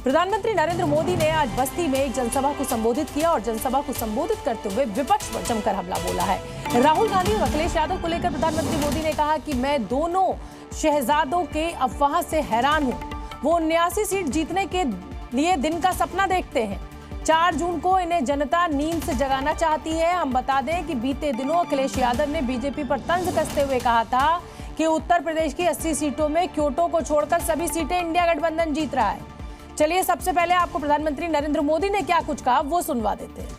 प्रधानमंत्री नरेंद्र मोदी ने आज बस्ती में एक जनसभा को संबोधित किया और जनसभा को संबोधित करते हुए विपक्ष पर जमकर हमला बोला है। राहुल गांधी और अखिलेश यादव को लेकर प्रधानमंत्री मोदी ने कहा कि मैं दोनों शहजादों के अफवाह से हैरान हूं। वो 79 सीट जीतने के लिए दिन का सपना देखते हैं। 4 जून को इन्हें जनता नींद से जगाना चाहती है। हम बता दें कि बीते दिनों अखिलेश यादव ने बीजेपी पर तंज कसते हुए कहा था कि उत्तर प्रदेश की 80 सीटों में क्योटो को छोड़कर सभी सीटें इंडिया गठबंधन जीत रहा है। चलिए सबसे पहले आपको प्रधानमंत्री नरेंद्र मोदी ने क्या कुछ कहा वो सुनवा देते हैं।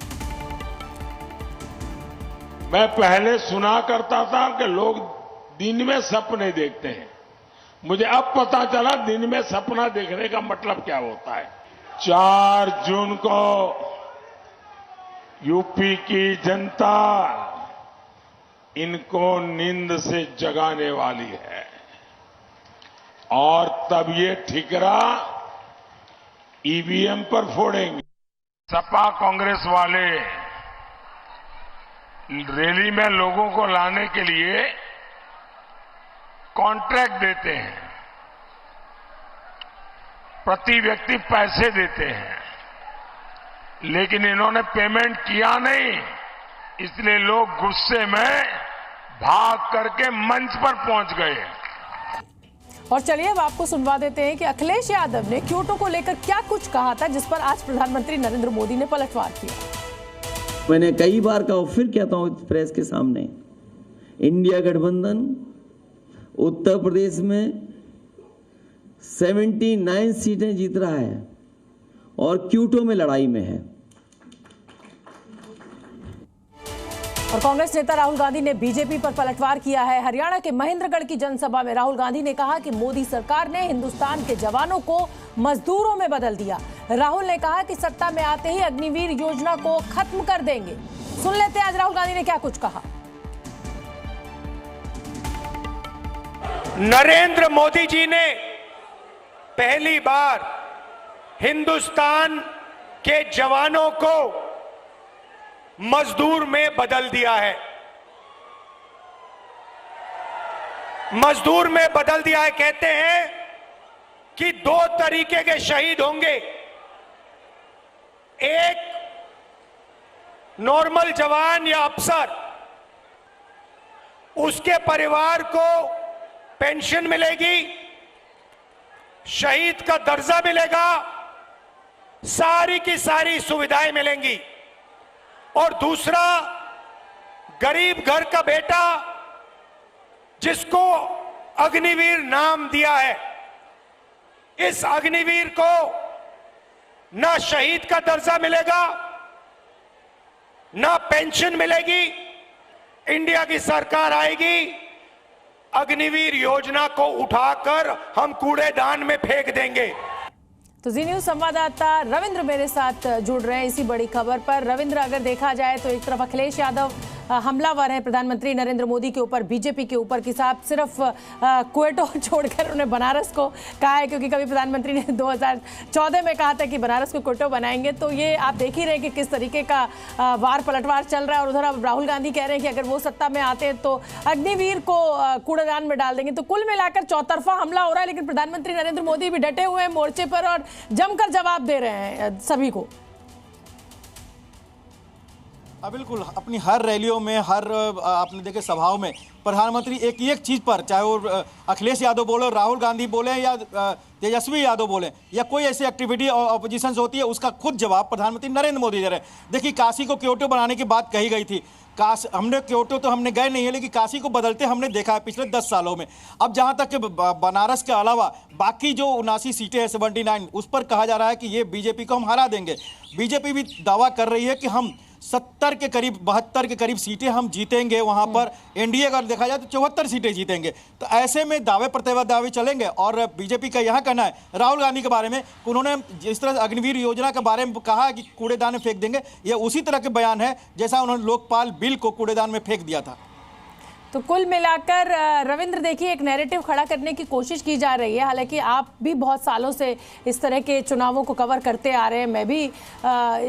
मैं पहले सुना करता था कि लोग दिन में सपने देखते हैं। मुझे अब पता चला दिन में सपना देखने का मतलब क्या होता है। 4 जून को यूपी की जनता इनको नींद से जगाने वाली है और तब ये ठिकरा ईवीएम पर फोड़ेंगे। सपा कांग्रेस वाले रैली में लोगों को लाने के लिए कॉन्ट्रैक्ट देते हैं, प्रति व्यक्ति पैसे देते हैं, लेकिन इन्होंने पेमेंट किया नहीं, इसलिए लोग गुस्से में भाग करके मंच पर पहुंच गए। और चलिए अब आपको सुनवा देते हैं कि अखिलेश यादव ने क्योटो को लेकर क्या कुछ कहा था, जिस पर आज प्रधानमंत्री नरेंद्र मोदी ने पलटवार किया। मैंने कई बार कहा, फिर कहता हूं प्रेस के सामने, इंडिया गठबंधन उत्तर प्रदेश में 79 सीटें जीत रहा है और क्योटो में लड़ाई में है। और कांग्रेस नेता राहुल गांधी ने बीजेपी पर पलटवार किया है। हरियाणा के महेंद्रगढ़ की जनसभा में राहुल गांधी ने कहा कि मोदी सरकार ने हिंदुस्तान के जवानों को मजदूरों में बदल दिया। राहुल ने कहा कि सत्ता में आते ही अग्निवीर योजना को खत्म कर देंगे। सुन लेते हैं आज राहुल गांधी ने क्या कुछ कहा। नरेंद्र मोदी जी ने पहली बार हिंदुस्तान के जवानों को मजदूर में बदल दिया है। मजदूर में बदल दिया है। कहते हैं कि 2 तरीके के शहीद होंगे, एक नॉर्मल जवान या अफसर, उसके परिवार को पेंशन मिलेगी, शहीद का दर्जा मिलेगा, सारी की सारी सुविधाएं मिलेंगी, और दूसरा गरीब घर का बेटा जिसको अग्निवीर नाम दिया है, इस अग्निवीर को ना शहीद का दर्जा मिलेगा, ना पेंशन मिलेगी। इंडिया की सरकार आएगी, अग्निवीर योजना को उठाकर हम कूड़ेदान में फेंक देंगे। तो जी न्यूज संवाददाता रविंद्र मेरे साथ जुड़ रहे हैं इसी बड़ी खबर पर। रविंद्र, अगर देखा जाए तो एक तरफ अखिलेश यादव हमलावर है प्रधानमंत्री नरेंद्र मोदी के ऊपर, बीजेपी के ऊपर कि साहब सिर्फ क्वेटो छोड़कर उन्हें बनारस को कहा है, क्योंकि कभी प्रधानमंत्री ने 2014 में कहा था कि बनारस को क्वेटो बनाएंगे। तो ये आप देख ही रहे हैं कि किस तरीके का वार पलटवार चल रहा है। और उधर अब राहुल गांधी कह रहे हैं कि अगर वो सत्ता में आते हैं तो अग्निवीर को कूड़ेदान में डाल देंगे। तो कुल मिलाकर चौतरफा हमला हो रहा है, लेकिन प्रधानमंत्री नरेंद्र मोदी भी डटे हुए हैं मोर्चे पर और जमकर जवाब दे रहे हैं सभी को। बिल्कुल, अपनी हर रैलियों में, हर आपने देखे सभाओं में प्रधानमंत्री एक चीज़ पर, चाहे वो अखिलेश यादव बोले, राहुल गांधी बोले या तेजस्वी यादव बोले या कोई ऐसी एक्टिविटी ऑपोजिशन होती है, उसका खुद जवाब प्रधानमंत्री नरेंद्र मोदी दे रहे हैं। देखिए, काशी को क्योटो बनाने की बात कही गई थी। हमने क्योटो तो हमने गए नहीं है, लेकिन काशी को बदलते हमने देखा है पिछले 10 सालों में। अब जहां तक कि बनारस के अलावा बाकी जो 79 सीटें हैं, 79, उस पर कहा जा रहा है कि ये बीजेपी को हम हरा देंगे। बीजेपी भी दावा कर रही है कि हम 70 के करीब, 72 के करीब सीटें हम जीतेंगे वहां पर। एनडीए अगर देखा जाए तो 74 सीटें जीतेंगे। तो ऐसे में दावे प्रत्यावे चलेंगे। और बीजेपी का यह कहना है राहुल गांधी के बारे में, उन्होंने जिस तरह अग्निवीर योजना के बारे में कहा कि कूड़ेदान में फेंक देंगे, यह उसी तरह के बयान है जैसा उन्होंने लोकपाल बिल को कूड़ेदान में फेंक दिया था। तो कुल मिलाकर रविंद्र देखिए, एक नैरेटिव खड़ा करने की कोशिश की जा रही है। हालांकि आप भी बहुत सालों से इस तरह के चुनावों को कवर करते आ रहे हैं, मैं भी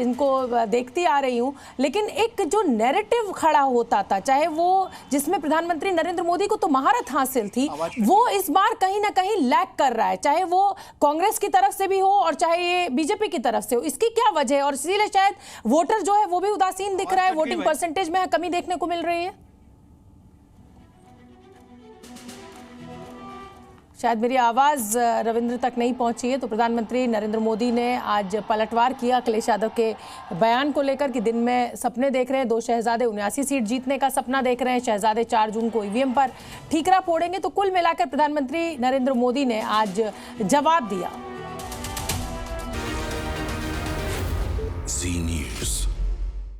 इनको देखती आ रही हूं, लेकिन एक जो नैरेटिव खड़ा होता था, चाहे वो जिसमें प्रधानमंत्री नरेंद्र मोदी को तो महारत हासिल थी, वो इस बार कहीं ना कहीं लैक कर रहा है, चाहे वो कांग्रेस की तरफ से भी हो और चाहे ये बीजेपी की तरफ से हो। इसकी क्या वजह है? और इसीलिए शायद वोटर जो है वो भी उदासीन दिख रहा है, वोटिंग परसेंटेज में कमी देखने को मिल रही है। शायद मेरी आवाज रविंद्र तक नहीं पहुंची है। तो प्रधानमंत्री नरेंद्र मोदी ने आज पलटवार किया अखिलेश यादव के बयान को लेकर कि दिन में सपने देख रहे हैं, 2 शहजादे 79 सीट जीतने का सपना देख रहे हैं, शहजादे 4 जून को ईवीएम पर ठीकरा फोड़ेंगे। तो कुल मिलाकर प्रधानमंत्री नरेंद्र मोदी ने आज जवाब दिया।